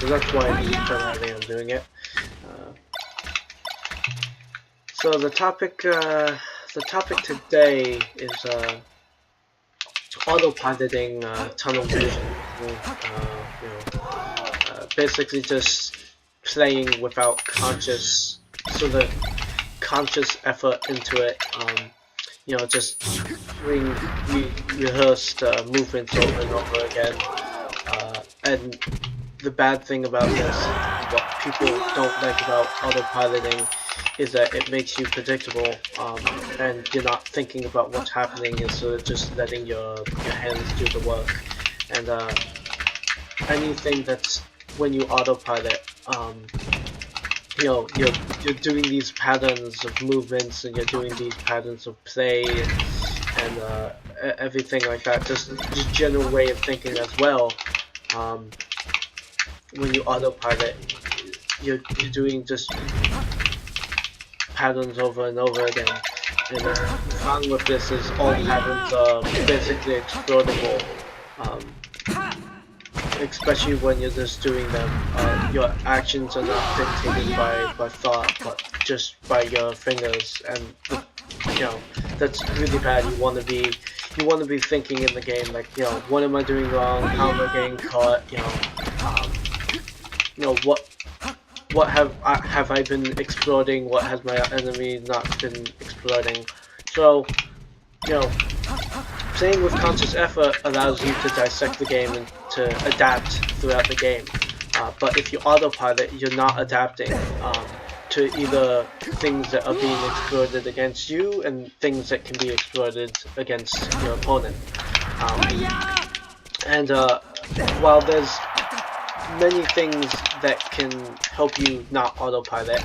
So that's why currently I'm doing it. So the topic today is autopiloting tunnel vision. Basically just playing without conscious effort into it. Just doing rehearsed movements over and over again. And the bad thing about this, what people don't like about autopiloting, is that it makes you predictable, and you're not thinking about what's happening instead of just letting your hands do the work. And anything that's when you autopilot, you're doing these patterns of movements, and you're doing these patterns of play, and everything like that. Just general way of thinking as well. When you autopilot, you're doing just patterns over and over again. And the problem with this is all patterns are basically exploitable. Especially when you're just doing them. Your actions are not dictated by thought, but just by your fingers, and that's really bad. You want to be thinking in the game, like, what am I doing wrong? How am I getting caught? What have I been exploiting? What has my enemy not been exploiting? So, playing with conscious effort allows you to dissect the game and to adapt throughout the game. But if you autopilot, you're not adapting to either things that are being exploited against you and things that can be exploited against your opponent. While there's many things that can help you not autopilot,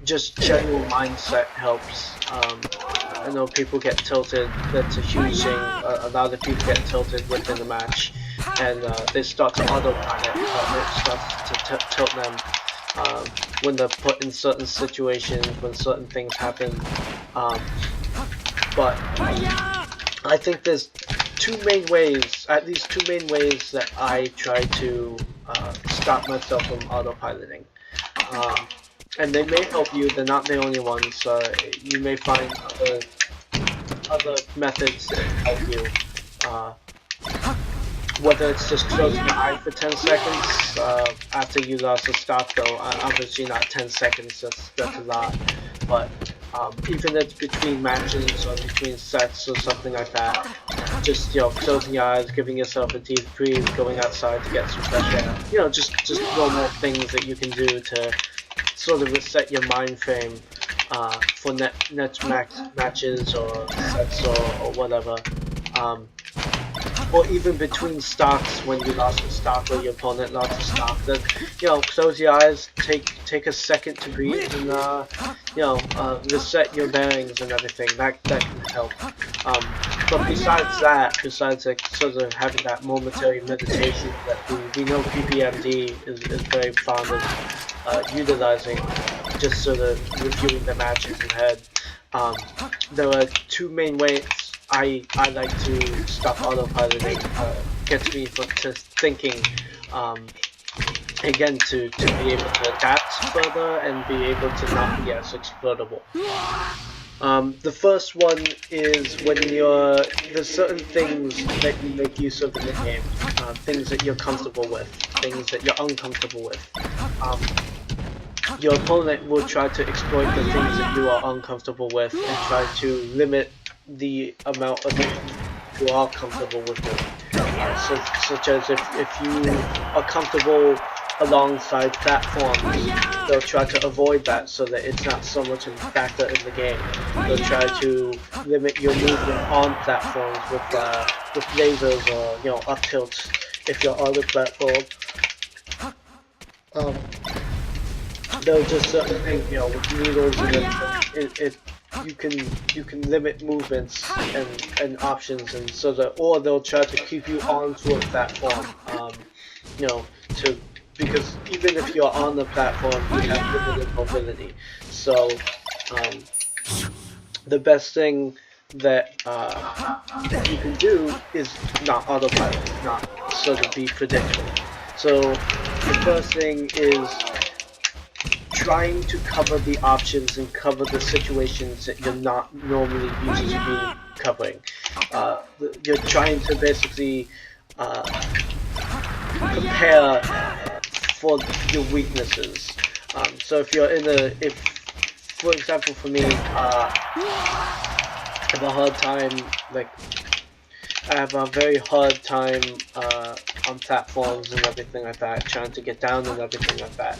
just general mindset helps. I know people get tilted. That's a huge thing. A lot of people get tilted within the match, and they start to autopilot. It starts to tilt them when they're put in certain situations, when certain things happen. But I think there's at least two main ways that I try to stop myself from autopiloting. And they may help you. They're not the only ones. You may find other methods that help you. Whether it's just closing your eye for 10 seconds after you lost a stock, though, obviously not 10 seconds. That's a lot. But even if it's between matches or between sets or something like that, just closing your eyes, giving yourself a deep breathe, going outside to get some fresh air. Just normal things that you can do to sort of reset your mind frame for next matches or sets or whatever. Or even between stocks, when you lost a stock or your opponent lost a stock, then close your eyes, take a second to breathe, and reset your bearings and everything. That can help. But besides like sort of having that momentary meditation that we know PPMD is very fond of utilizing, just sort of reviewing the matches ahead. There are two main ways I like to stop autopiloting. Gets me to thinking, again, to be able to adapt further and be able to not be as exploitable. The first one is when there's certain things that you make use of in the game, things that you're comfortable with, things that you're uncomfortable with. Your opponent will try to exploit the things that you are uncomfortable with and try to limit the amount of it you are comfortable with them. Such as if you are comfortable alongside platforms, they'll try to avoid that so that it's not so much of a factor in the game. They'll try to limit your movement on platforms with lasers or up tilts if you're on the platform. They'll just certain things, with needles and everything, you can limit movements and options, and so that, or they'll try to keep you onto a platform, because even if you're on the platform, you have limited mobility. So the best thing that you can do is not autopilot, not sort of be predictable. So the first thing is trying to cover the options and cover the situations that you're not normally used to being covering. You're trying to basically prepare for your weaknesses. So if you're in a, if for example for me, I have a hard time, like I have a very hard time on platforms and everything like that, trying to get down and everything like that.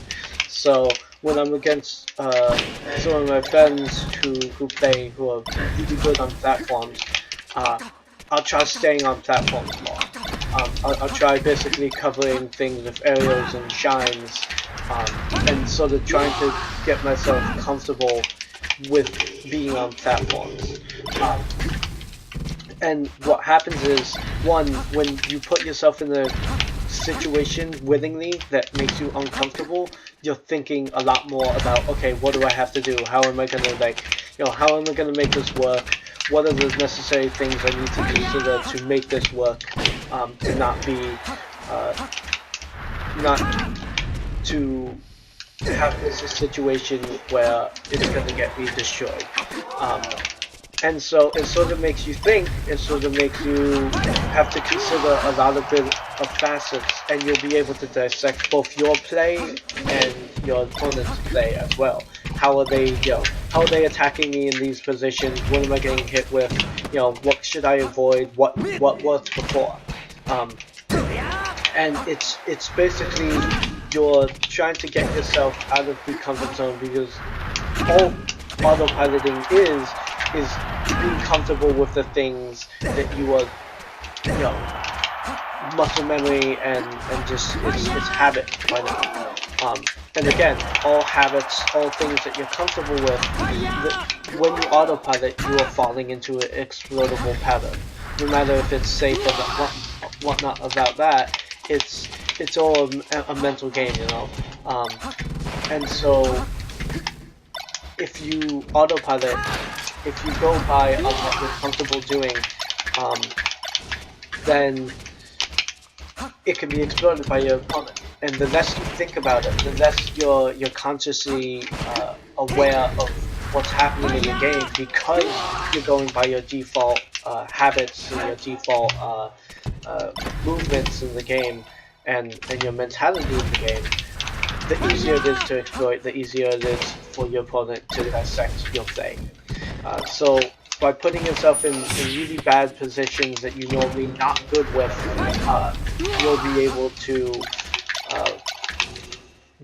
So when I'm against some of my friends who play, who are really good on platforms, I'll try staying on platforms more. I'll try basically covering things with aerials and shines, and sort of trying to get myself comfortable with being on platforms. And what happens is, one, when you put yourself in a situation willingly that makes you uncomfortable, you're thinking a lot more about, okay, what do I have to do? How am I gonna, like, how am I gonna make this work? What are the necessary things I need to consider to make this work? To not be, not to have this situation where it's gonna get me destroyed. And so it sort of makes you think, it sort of makes you have to consider a lot of bit of facets, and you'll be able to dissect both your play and your opponent's play as well. How are they, how are they attacking me in these positions? What am I getting hit with? What should I avoid? What worked before? And it's basically you're trying to get yourself out of the comfort zone, because all autopiloting is being comfortable with the things that you are, muscle memory and just it's habit by now. And again, all habits, all things that you're comfortable with, when you autopilot, you are falling into an explodable pattern. No matter if it's safe or whatnot about that, it's all a mental game, and so if you autopilot, if you go by on what you're comfortable doing, then it can be exploited by your opponent. And the less you think about it, the less you're consciously aware of what's happening in the game, because you're going by your default habits and your default movements in the game, and your mentality in the game. The easier it is to exploit, the easier it is for your opponent to dissect your play. So by putting yourself in really bad positions that you're normally not good with, you'll be able to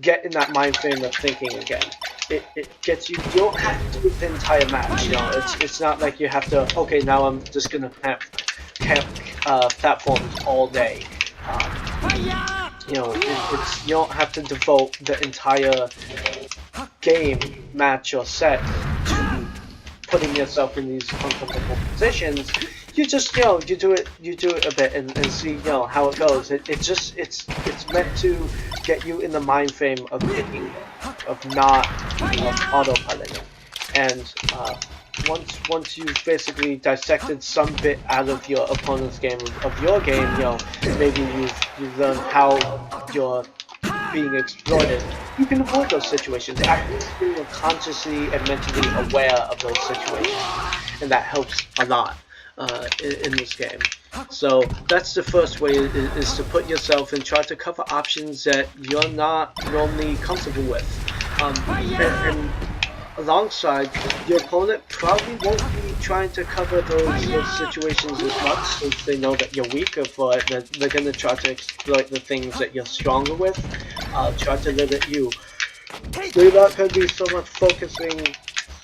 get in that mind frame of thinking again. It gets you don't have to do the entire match, it's not like you have to, okay, now I'm just gonna camp platforms all day. You don't have to devote the entire game, match, or set to putting yourself in these uncomfortable positions. You just, you do it a bit and see, how it goes. It's meant to get you in the mind frame of thinking, of not autopiloting. And once you've basically dissected some bit out of your opponent's game, of your game, maybe you've learned how you're being exploited, you can avoid those situations. At least you're consciously and mentally aware of those situations, and that helps a lot in this game. So that's the first way, is to put yourself and try to cover options that you're not normally comfortable with. And alongside, your opponent probably won't be trying to cover those situations as much, since they know that you're weaker for it. They're going to try to exploit the things that you're stronger with, try to limit you. They're not going to be so much focusing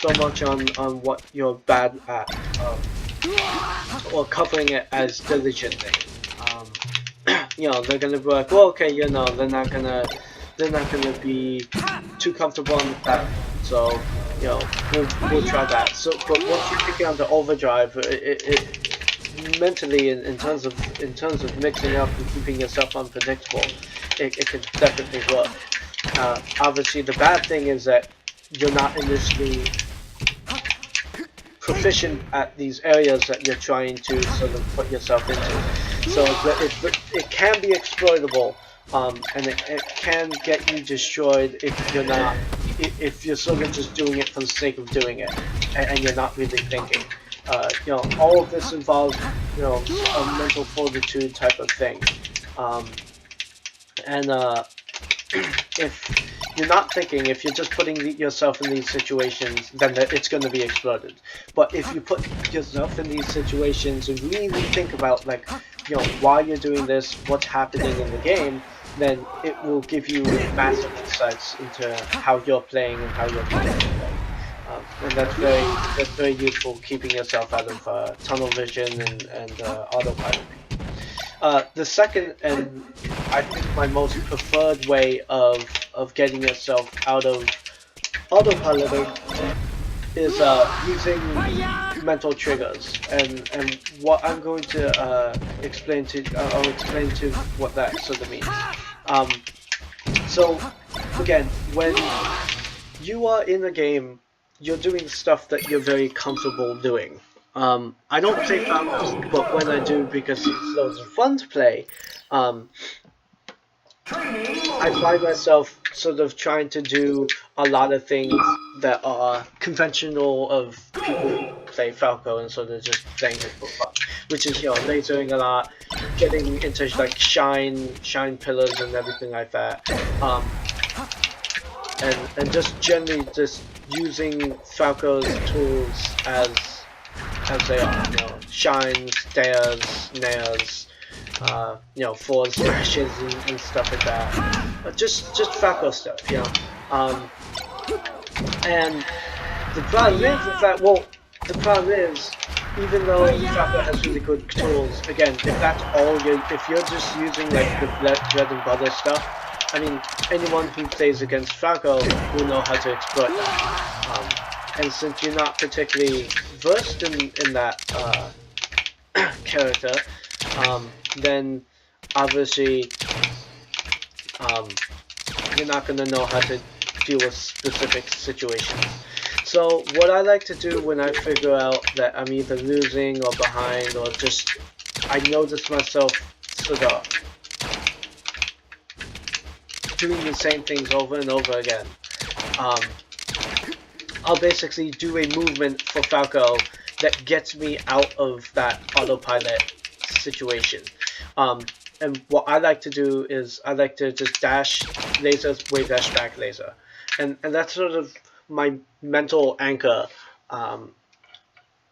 so much on what you're bad at, or covering it as diligently. They're gonna be like, well, okay, they're not gonna be too comfortable on the platform, so we'll try that. So, but once you kick it onto overdrive, it mentally, in terms of mixing up and keeping yourself unpredictable, it can definitely work. Obviously, the bad thing is that you're not initially proficient at these areas that you're trying to sort of put yourself into. So it can be exploitable, and it can get you destroyed if you're sort of just doing it for the sake of doing it, and you're not really thinking. All of this involves, a mental fortitude type of thing. And if you're not thinking, if you're just putting yourself in these situations, then it's going to be exploded. But if you put yourself in these situations and really think about, like, why you're doing this, what's happening in the game, then it will give you massive insights into how you're playing and how you're playing. And that's very useful, keeping yourself out of tunnel vision and autopiloting. The second, and I think my most preferred way of getting yourself out of autopiloting is using mental triggers. And what I'm going to I'll explain to what that sort of means. So again, when you are in a game, you're doing stuff that you're very comfortable doing. I don't play Falcons, but when I do, because it's loads of fun to play, I find myself sort of trying to do a lot of things that are conventional of people who play Falco and sort of just playing it for fun, which is, lasering a lot, getting into like shine pillars and everything like that, and just generally just using Falco's tools as they are, shines, dares, nairs, forward smashes and stuff like that. But just Falco stuff, And the problem is that, the problem is, even though Falco has really good tools, again, if you're just using like the bread and butter stuff, I mean, anyone who plays against Falco will know how to exploit that. And since you're not particularly versed in that character, then obviously you're not going to know how to deal with specific situations. So what I like to do when I figure out that I'm either losing or behind, or just I notice myself sort of doing the same things over and over again, I'll basically do a movement for Falco that gets me out of that autopilot situation. And what I like to do is I like to just dash lasers, wave dash back laser. And that's sort of my mental anchor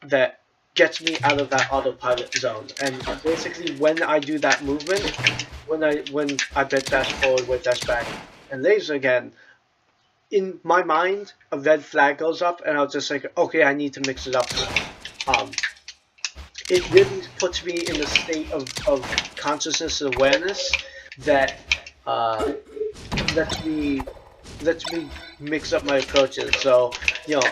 that gets me out of that autopilot zone. And basically when I do that movement, when I bet dash forward, wave dash back, and laser again, in my mind, a red flag goes up, and I'll just say, okay, I need to mix it up now. It really puts me in a state of consciousness and awareness that lets me mix up my approaches. So,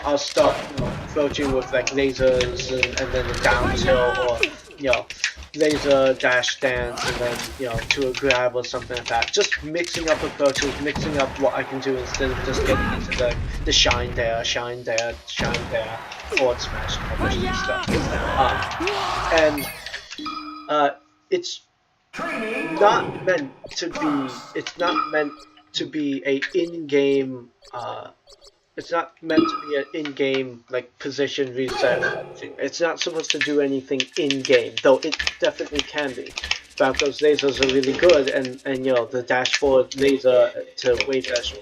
I'll start approaching with like lasers and then a down tilt, or laser dash dance, and then to a grab or something like that. Just mixing up approaches, mixing up what I can do instead of just getting into the shine there, forward smash and stuff. It's not meant to be a in-game. It's not meant to be an in-game like position reset. It's not supposed to do anything in-game, though it definitely can be. Falco's lasers are really good, and the dash forward laser to wave dash,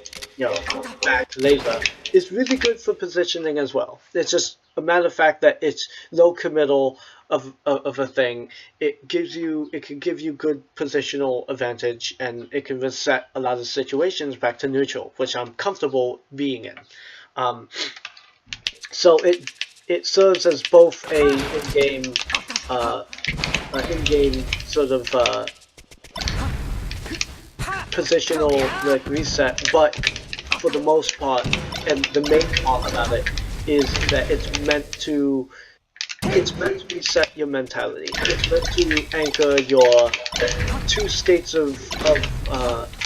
back laser is really good for positioning as well. It's just a matter of fact that it's low committal of a thing. It can give you good positional advantage, and it can reset a lot of situations back to neutral, which I'm comfortable being in. So it serves as both a in-game sort of positional like reset, but for the most part, and the main part about it is that it's meant to reset your mentality. It's meant to anchor your two states of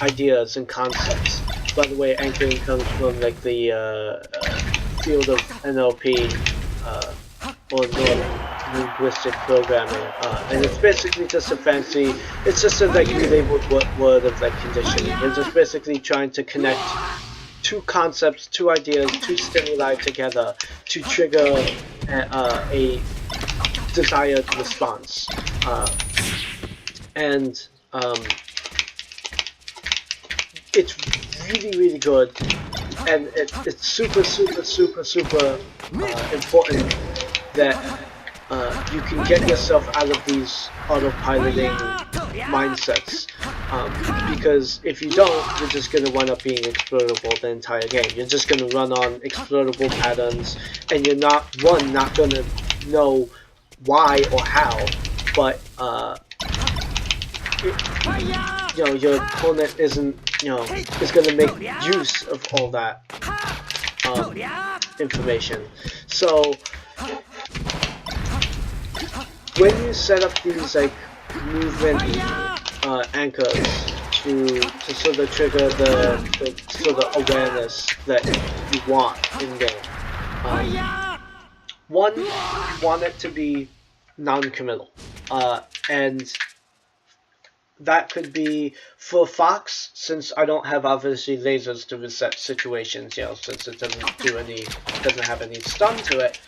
ideas and concepts. By the way, anchoring comes from like the field of NLP or linguistic programming, and it's basically just a fancy. It's just a like relabeled word of like conditioning. It's just basically trying to connect two concepts, two ideas, two stimuli together to trigger a desired response, and it's really good, and it's super important that you can get yourself out of these autopiloting mindsets, because if you don't, you're just going to wind up being exploitable the entire game. You're just going to run on exploitable patterns, and you're not going to know why or how, but your opponent isn't, is going to make use of all that information. So when you set up these like movement anchors to sort of trigger the sort of awareness that you want in game, one, you want it to be non-committal, and that could be for Fox, since I don't have obviously lasers to reset situations, since it doesn't have any stun to it.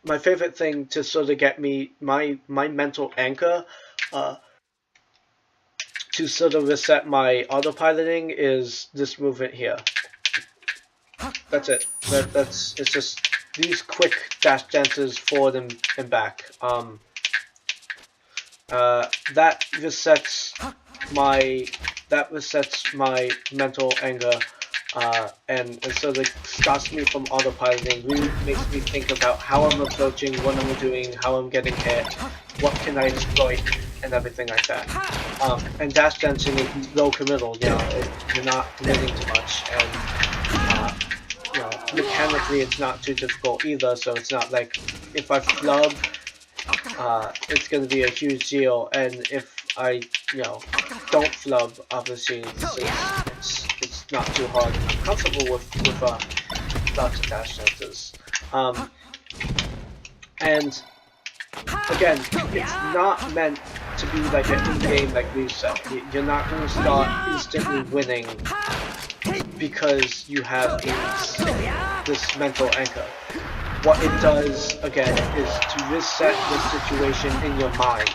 My favorite thing to sort of get me my mental anchor to sort of reset my autopiloting is this movement here. That's it. It's just these quick dash dances forward and back. That resets my mental anger, and sort of stops me from autopiloting. Really makes me think about how I'm approaching, what I'm doing, how I'm getting hit, what can I exploit, and everything like that. And dash dancing is low committal. You're not committing too much, and mechanically it's not too difficult either. So it's not like if I flub, it's going to be a huge deal, and if I, don't flub, obviously it's not too hard. I'm comfortable with lots of dash dances, and again, it's not meant to be like an in-game like reset. You're not going to start instantly winning because you have this mental anchor. What it does, again, is to reset the situation in your mind.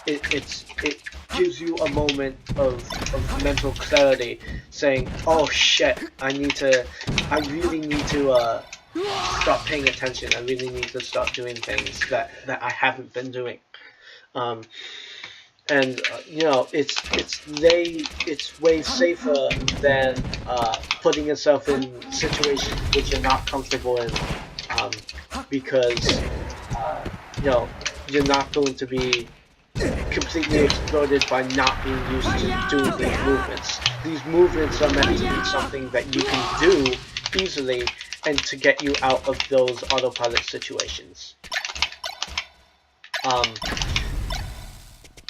It gives you a moment of mental clarity, saying, oh shit, I really need to stop paying attention. I really need to start doing things that I haven't been doing. And it's way safer than putting yourself in situations which you're not comfortable in. Because you're not going to be completely exploded by not being used to doing these movements. These movements are meant to be something that you can do easily and to get you out of those autopilot situations.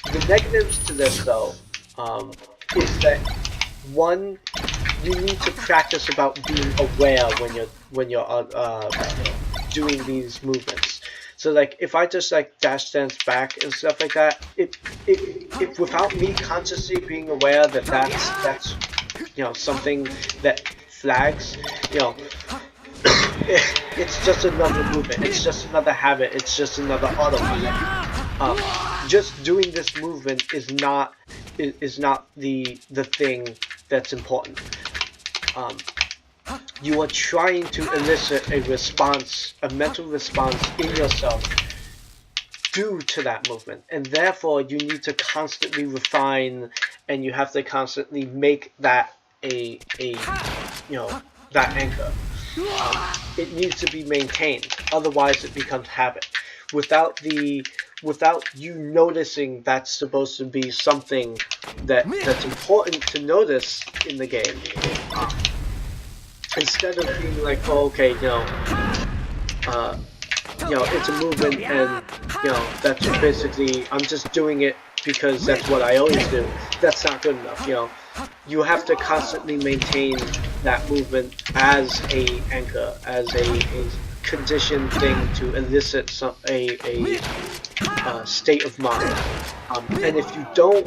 The negatives to this, though, is that one, you need to practice about being aware when you're doing these movements. So like if I just like dash dance back and stuff like that, it without me consciously being aware that that's something that flags, it's just another movement, it's just another habit, it's just another autopilot. Just doing this movement is not the thing that's important. You are trying to elicit a response, a mental response in yourself due to that movement, and therefore you need to constantly refine, and you have to constantly make that that anchor. It needs to be maintained, otherwise it becomes habit. Without you noticing that's supposed to be something that's important to notice in the game. Instead of being like, oh, okay, it's a movement, and that's basically, I'm just doing it because that's what I always do. That's not good enough. You have to constantly maintain that movement as a anchor, as conditioned thing to elicit a state of mind. And if you don't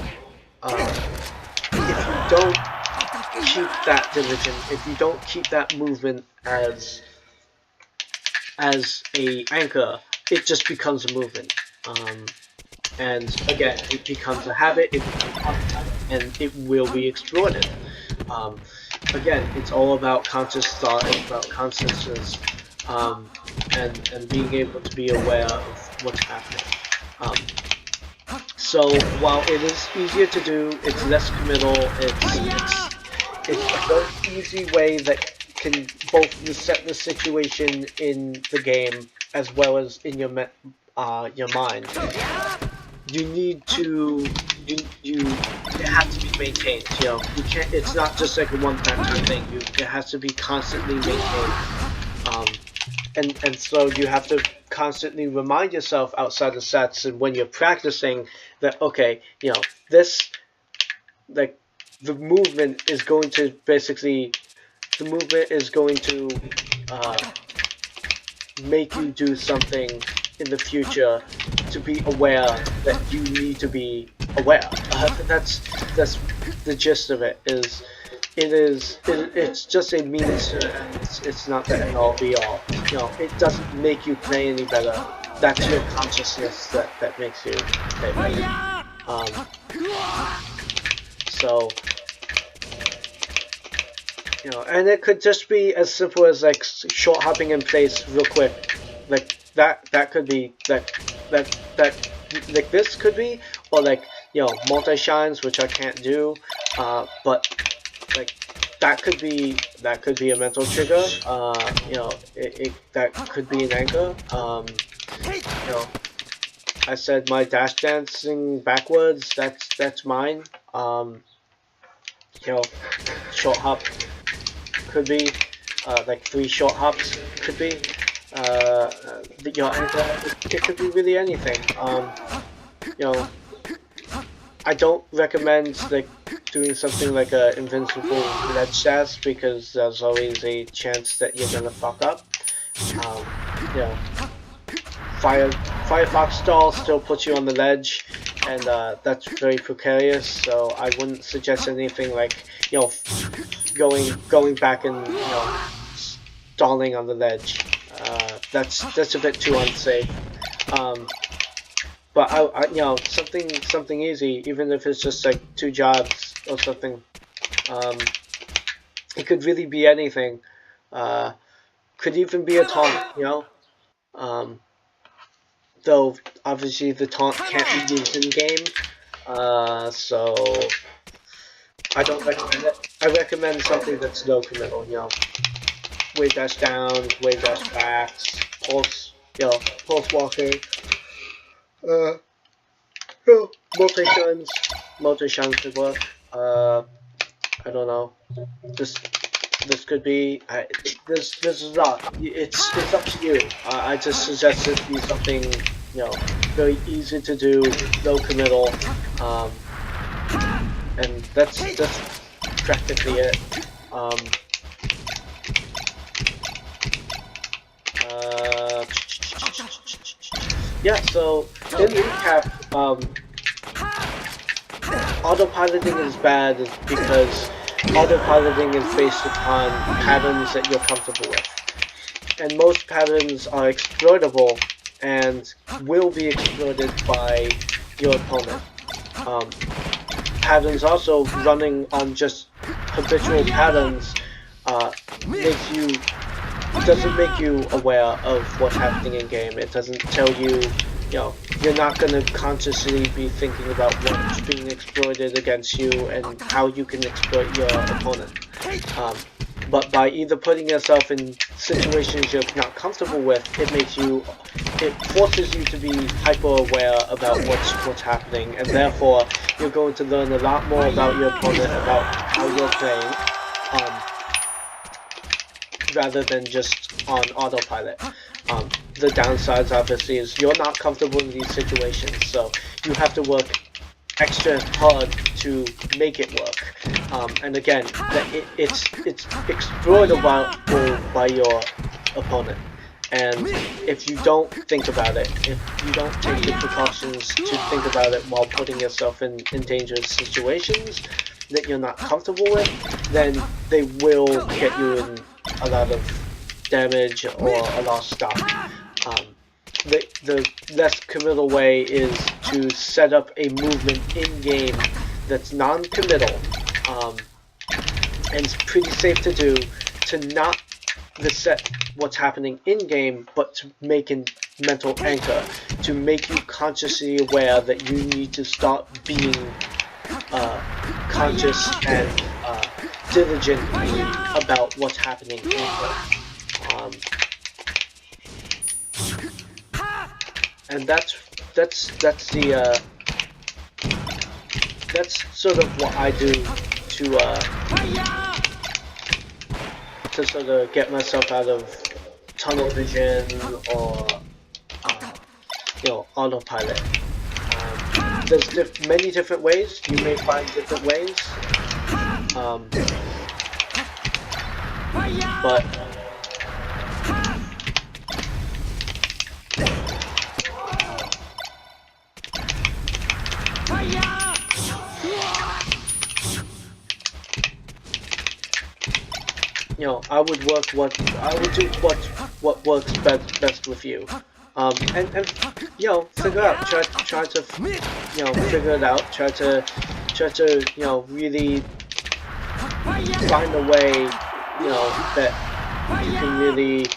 keep that diligent, if you don't keep that movement as a anchor, it just becomes a movement. And again, it becomes a habit, it becomes autopilot, and it will be exploited. Again, it's all about conscious thought, it's about consciousness, and being able to be aware of what's happening. So while it is easier to do, it's less committal, it's a very easy way that can both reset the situation in the game as well as in your mind. You need to it has to be maintained. You know, you can't. It's not just like a one-time thing. It has to be constantly maintained. And so you have to constantly remind yourself outside of sets and when you're practicing that, okay, you know, this, like, the movement is going to make you do something in the future to be aware that you need to be aware. That's the gist of it. It's just a means to end. It's not the end all be all. You know, it doesn't make you play any better. That's your consciousness that makes you play better. So, you know, and it could just be as simple as like short hopping in place real quick, like that could be like this could be, or like, you know, multi shines, which I can't do, but like that could be a mental trigger. You know, that could be an anchor. You know, I said my dash dancing backwards. That's mine. You know, short hop could be like 3 short hops could be. Your anchor, it could be really anything. You know, I don't recommend like doing something like a invincible ledge dash because there's always a chance that you're gonna fuck up. You know, Firefox stall still puts you on the ledge, and that's very precarious. So I wouldn't suggest anything like, you know, going back and, you know, stalling on the ledge. That's a bit too unsafe. But I you know, something easy, even if it's just like 2 jobs or something. It could really be anything. Could even be a taunt, you know. Though obviously the taunt can't be used in game. So I don't recommend it. I recommend something that's low committal, you know. Wave dash down, wave dash backs, pulse, you know, pulse walking. You know, multi-shines could work. I don't know. This could be. This is not. It's up to you. I just suggest it be something, you know, very easy to do, low committal, and that's practically it. Yeah, so in recap, autopiloting is bad because autopiloting is based upon patterns that you're comfortable with. And most patterns are exploitable and will be exploited by your opponent. Patterns also running on just habitual patterns doesn't make you aware of what's happening in game. It doesn't tell you, you know, you're not going to consciously be thinking about what's being exploited against you and how you can exploit your opponent. But by either putting yourself in situations you're not comfortable with, it forces you to be hyper aware about what's happening, and therefore you're going to learn a lot more about your opponent, about how you're playing, rather than just on autopilot. The downsides obviously is you're not comfortable in these situations, so you have to work extra hard to make it work. And again, it's exploitable by your opponent. And if you don't think about it, if you don't take the precautions to think about it while putting yourself in dangerous situations that you're not comfortable with, then they will get you in a lot of damage or a lot of stuff. The less committal way is to set up a movement in-game that's non-committal, and it's pretty safe to do, to not reset what's happening in-game, but to make a mental anchor, to make you consciously aware that you need to start being conscious and diligent about what's happening in-game. And that's sort of what I do to sort of get myself out of tunnel vision or autopilot. There's many different ways. You may find different ways, but I would do what works best with you, and figure out, try to figure it out, try to really find a way that you can really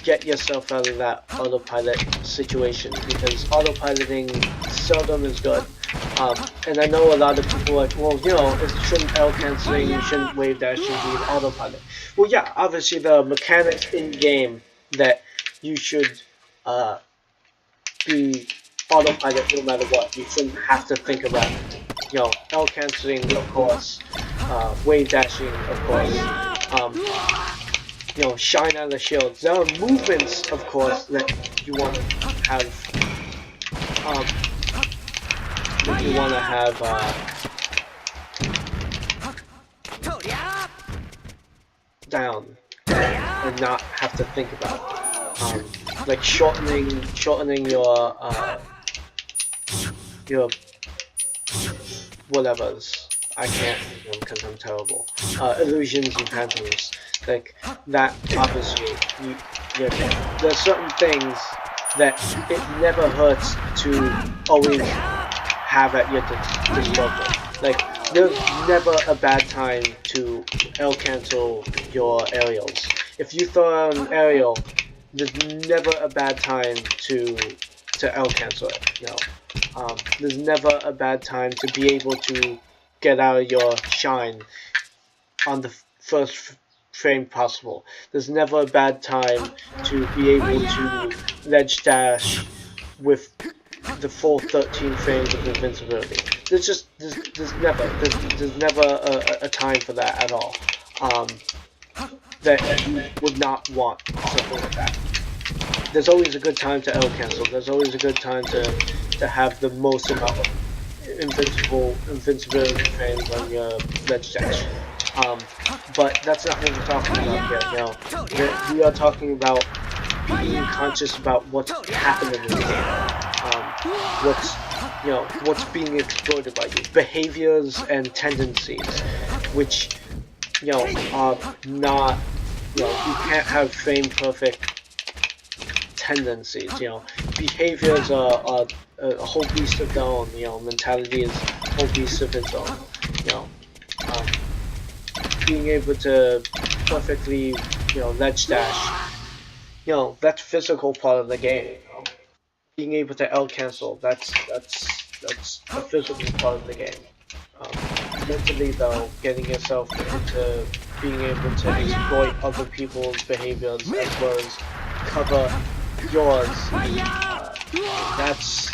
get yourself out of that autopilot situation, because autopiloting seldom is good. And I know a lot of people are like, well, it shouldn't L canceling, you shouldn't wave dashing be an autopilot. Well, yeah, obviously the mechanics in game that you should be autopilot no matter what. You shouldn't have to think about it. L canceling, of course, wave dashing, of course. Shine out of the shields. There are movements, of course, that you want to have. Down and not have to think about, like shortening your whatevers. I can't think of them because I'm terrible. Illusions and phantoms, like that. Obviously, there's certain things that it never hurts to always have at your disposal. Like, there's never a bad time to L cancel your aerials. If you throw out an aerial, there's never a bad time to L cancel it. There's never a bad time to be able to get out of your shine on the first frame possible. There's never a bad time to be able to ledge dash with the full 13 frames of invincibility. There's never a time for that at all. That you would not want something like that. There's always a good time to L cancel. There's always a good time to have the most amount of invincibility frames on your ledge dash. But that's not what we're talking about here. We are talking about being conscious about what's happening in the game. What's being exploited by you, behaviors and tendencies, which are not, you can't have frame perfect tendencies. Behaviors are a whole beast of their own. Mentality is a whole beast of its own. Being able to perfectly ledge dash, that's physical part of the game. Being able to L cancel, that's a physical part of the game. Mentally though, getting yourself into being able to exploit other people's behaviors as well as cover yours, that's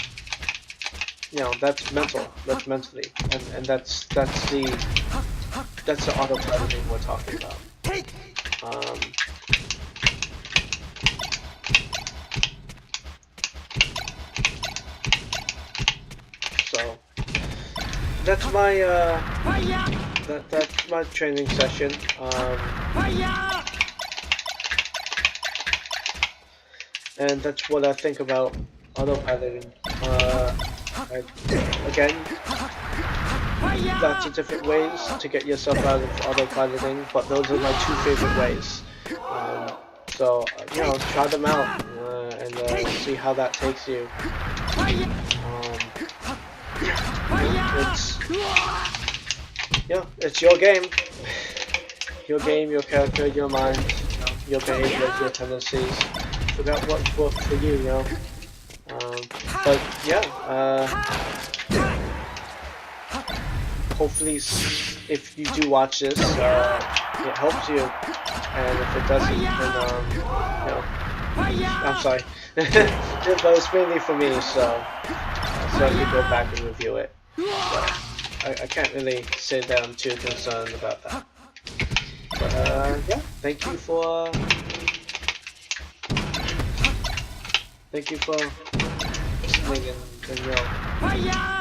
mental. That's mentally, and that's the autopiloting we're talking about. So that's my that's my training session. and that's what I think about autopiloting. Again, lots of different ways to get yourself out of autopiloting, but those are my two favorite ways. So you know, try them out and see how that takes you. It's your game. Your game, your character, your mind, your behavior, your tendencies. Figure out what works for you, you know. But yeah, hopefully, if you do watch this, it helps you. And if it doesn't, then you know, I'm sorry. But it's mainly for me, so I can go back and review it. So I can't really say that I'm too concerned about that. But yeah, thank you for listening and you know.